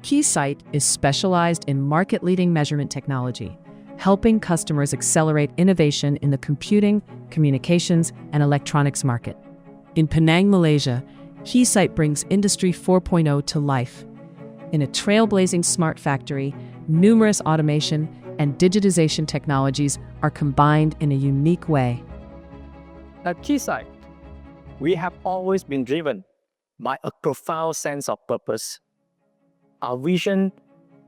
Keysight is specialized in market-leading measurement technology, helping customers accelerate innovation in the computing, communications, and electronics market. In Penang, Malaysia, Keysight brings Industry 4.0 to life. In a trailblazing smart factory, numerous automation and digitization technologies are combined in a unique way. At Keysight, we have always been driven by a profound sense of purpose. Our vision,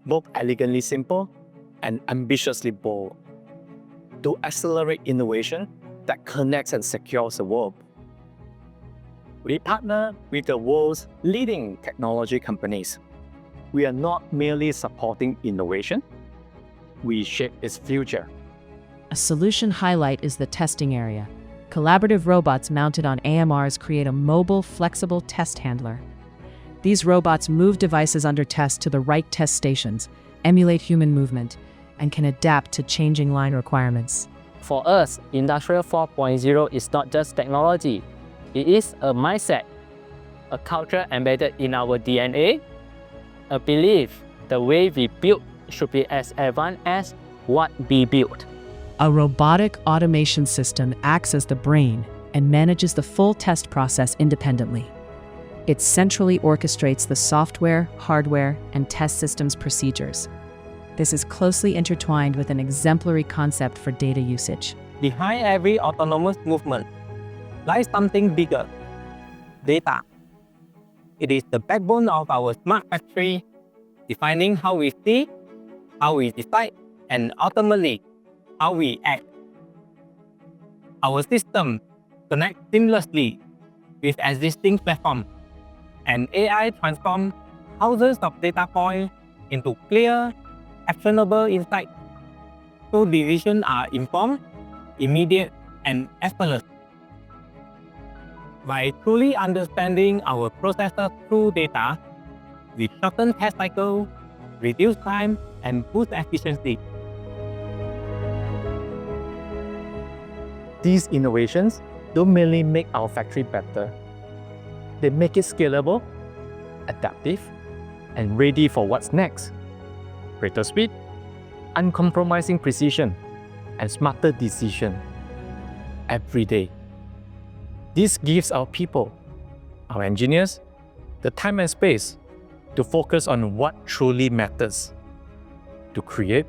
both elegantly simple and ambitiously bold, to accelerate innovation that connects and secures the world. We partner with the world's leading technology companies. We are not merely supporting innovation, we shape its future. A solution highlight is the testing area. Collaborative robots mounted on AMRs create a mobile, flexible test handler. These robots move devices under test to the right test stations, emulate human movement, and can adapt to changing line requirements. For us, Industry 4.0 is not just technology. It is a mindset, a culture embedded in our DNA, a belief the way we build should be as advanced as what we build. A robotic automation system acts as the brain and manages the full test process independently. It centrally orchestrates the software, hardware, and test systems procedures. This is closely intertwined with an exemplary concept for data usage. Behind every autonomous movement lies something bigger: data. It is the backbone of our smart factory, defining how we see, how we decide, and ultimately, how we act. Our system connects seamlessly with existing platforms, and AI transforms thousands of data points into clear, actionable insights, so decisions are informed, immediate, and effortless. By truly understanding our processes through data, we shorten test cycles, reduce time, and boost efficiency. These innovations don't merely make our factory better, they make it scalable, adaptive, and ready for what's next. Greater speed, uncompromising precision, and smarter decision every day. This gives our people, our engineers, the time and space to focus on what truly matters, to create,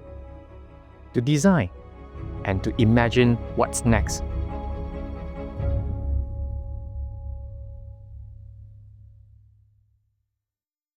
to design, and to imagine what's next.